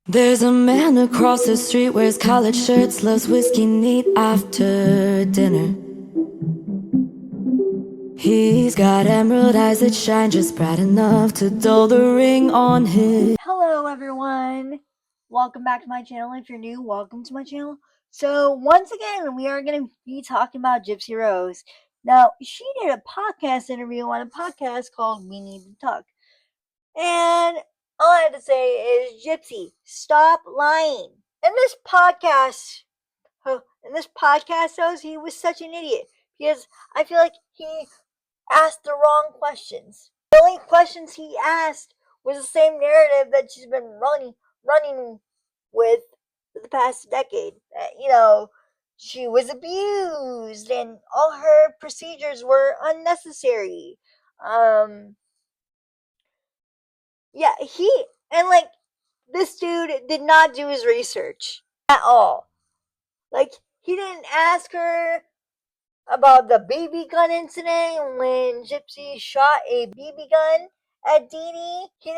There's a man across the street wears collared shirts, loves whiskey neat after dinner. He's got emerald eyes that shine just bright enough to dull the ring on his. Hello everyone, welcome back to my channel. If you're new, welcome to my channel. So once again, we are going to be talking about Gypsy Rose. Now, she did a podcast interview on a podcast called We Need to Talk. And all I had to say is, Gypsy, stop lying. In this podcast host, he was such an idiot because I feel like he asked the wrong questions. The only questions he asked was the same narrative that she's been running with for the past decade. She was abused and all her procedures were unnecessary. Yeah, this dude did not do his research at all. Like, he didn't ask her about the BB gun incident when Gypsy shot a BB gun at Dee Dee. He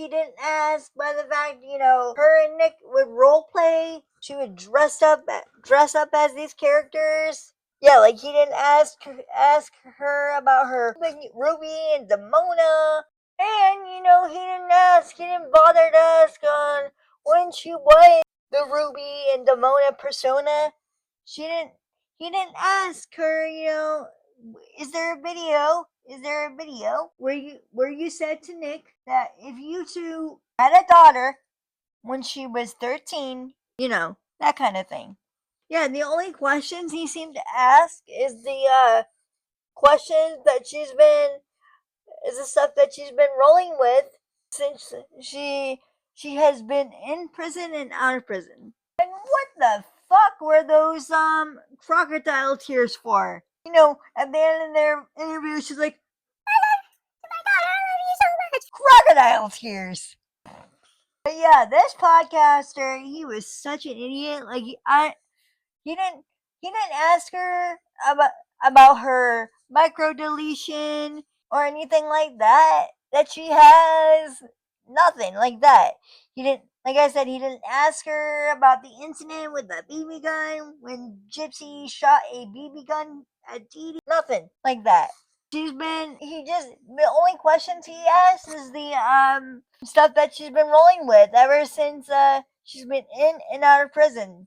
didn't ask by the fact, her and Nick would role play. She would dress up as these characters. Yeah, like, he didn't ask her about her Ruby and Demona. And he didn't bother to ask on when she was the Ruby and Demona persona. He didn't ask her, is there a video? Is there a video where you said to Nick that if you two had a daughter when she was 13, that kind of thing. Yeah, the only questions he seemed to ask is the stuff that she's been rolling with since she has been in prison and out of prison. And what the fuck were those crocodile tears for? At the end of their interview, she's like, I love you so much. Crocodile tears. But yeah, this podcaster, he was such an idiot. Like, he didn't ask her about her micro deletion or anything like that she has. Nothing like that. He didn't, like I said, he didn't ask her about the incident with the BB gun when Gypsy shot a BB gun at Dee Dee. Nothing like that. The only questions he asked is the stuff that she's been rolling with ever since she's been in and out of prison.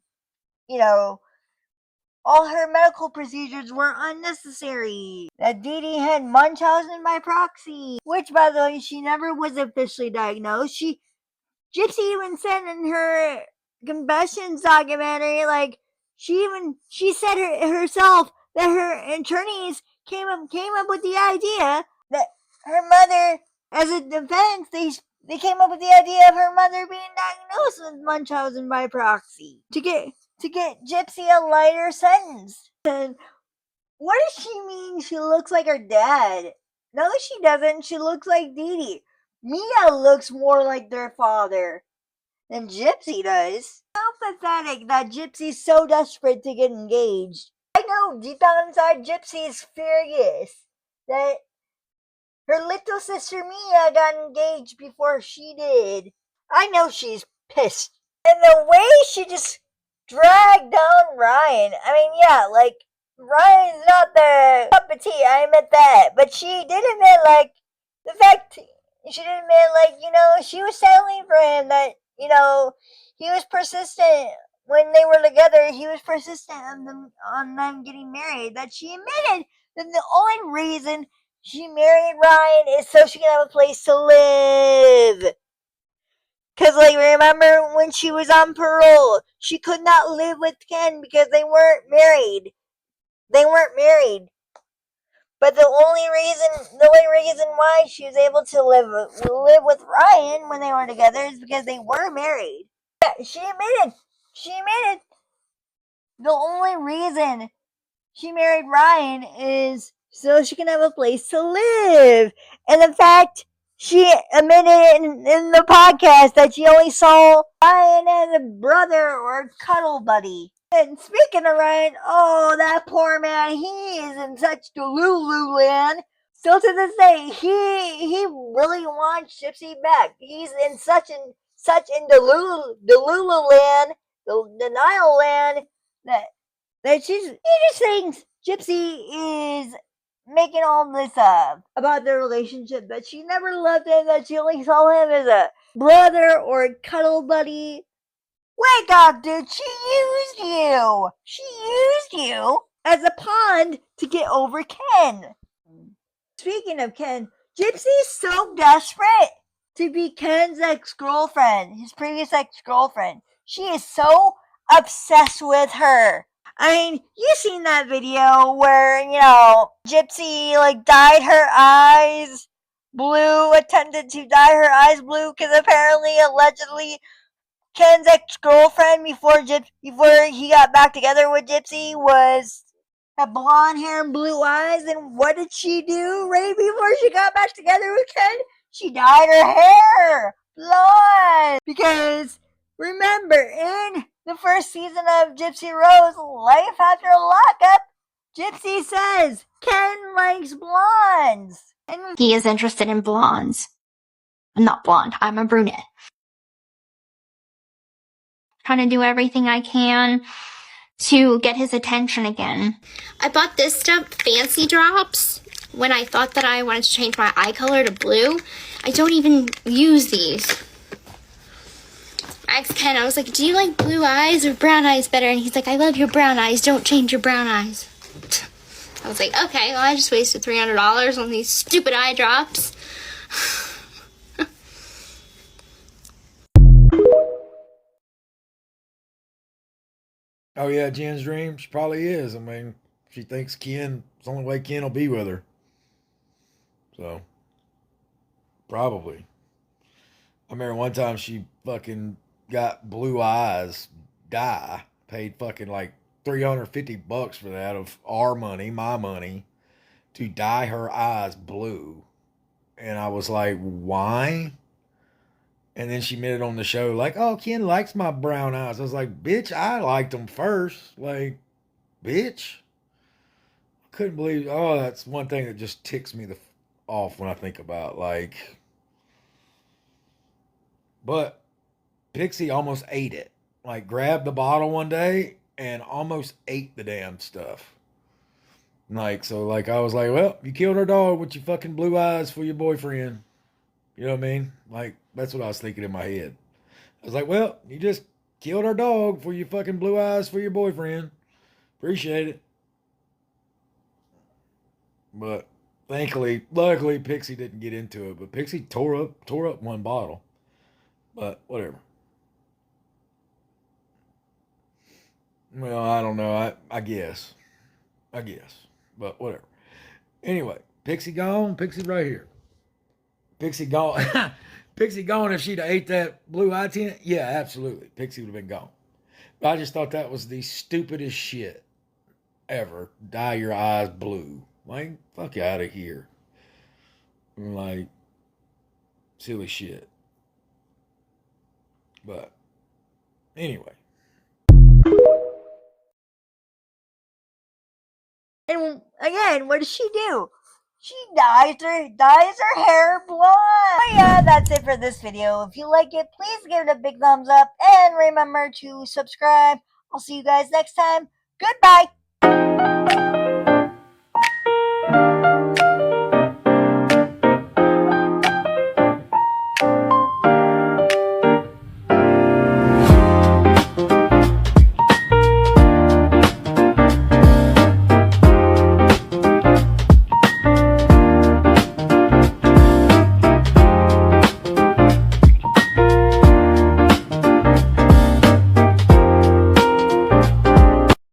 All her medical procedures were unnecessary. That Dee Dee had Munchausen by proxy, which, by the way, she never was officially diagnosed. Gypsy even said in her confessions documentary, like, she said herself that her attorneys came up with the idea that her mother, as a defense, they came up with the idea of her mother being diagnosed with Munchausen by proxy to get Gypsy a lighter sentence. And what does she mean she looks like her dad? No, she doesn't. She looks like Dee Dee. Mia looks more like their father than Gypsy does. How pathetic that Gypsy's so desperate to get engaged. I know deep down inside Gypsy is furious that her little sister Mia got engaged before she did. I know she's pissed. And the way she just dragged down Ryan. I mean, yeah, like, Ryan's not the cup of tea, I admit that. But she did admit, like, the fact, she did admit, like, she was settling for him, that, he was persistent. When they were together, he was persistent on them getting married. That she admitted that the only reason she married Ryan is so she can have a place to live. Because, like, remember when she was on parole, she could not live with Ken because they weren't married. They weren't married. But the only reason why she was able to live with Ryan when they were together is because they were married. Yeah, she admitted the only reason she married Ryan is so she can have a place to live. And in fact, she admitted in the podcast that she only saw Ryan as a brother or cuddle buddy. And speaking of Ryan, oh, that poor man, he is in such Delulu land. Still to this day, he really wants Gypsy back. He's in such in Delulu land, the denial land, that he just thinks Gypsy is making all this up about their relationship, that she never loved him, that she only saw him as a brother or a cuddle buddy. Wake up, dude! She used you! She used you as a pawn to get over Ken. Speaking of Ken, Gypsy's so desperate to be Ken's ex-girlfriend, his previous ex-girlfriend. She is so obsessed with her. I mean, you seen that video where, Gypsy, dyed her eyes blue, attempted to dye her eyes blue, because apparently, allegedly, Ken's ex-girlfriend before he got back together with Gypsy had blonde hair and blue eyes. And what did she do right before she got back together with Ken? She dyed her hair blonde. Because remember, in the first season of Gypsy Rose, Life After Lockup, Gypsy says Ken likes blondes. And he is interested in blondes. I'm not blonde, I'm a brunette. Trying to do everything I can to get his attention again. I bought this stuff, Fancy Drops, when I thought that I wanted to change my eye color to blue. I don't even use these. I asked Ken, I was like, do you like blue eyes or brown eyes better? And he's like, I love your brown eyes, don't change your brown eyes. I was like, okay, well, I just wasted $300 on these stupid eye drops. Oh yeah, Jen's dream. She probably is. I mean, she thinks Ken. It's the only way Ken will be with her. So, probably. I remember one time she fucking got blue eyes dye. Paid fucking like $350 for that of our money, my money, to dye her eyes blue. And I was like, why? And then she made it on the show like, oh, Ken likes my brown eyes. I was like, bitch, I liked them first. Like, bitch. Couldn't believe, oh, that's one thing that just ticks me off when I think about, like. But Pixie almost ate it. Like, grabbed the bottle one day and almost ate the damn stuff. Like, so, like, I was like, well, you killed our dog with your fucking blue eyes for your boyfriend. You know what I mean? Like, that's what I was thinking in my head. I was like, well, you just killed our dog for your fucking blue eyes for your boyfriend. Appreciate it. But luckily, Pixie didn't get into it. But Pixie tore up one bottle. But whatever. Well, I don't know. I guess. But whatever. Anyway, Pixie gone. Pixie right here. Pixie gone. Pixie gone if she'd have ate that blue eye tint? Yeah, absolutely. Pixie would have been gone. But I just thought that was the stupidest shit ever. Dye your eyes blue. Like, fuck you out of here. Like, silly shit. But, anyway. And again, what does she do? She dyes her hair blonde. Oh yeah, that's it for this video. If you like it, please give it a big thumbs up and remember to subscribe. I'll see you guys next time. Goodbye.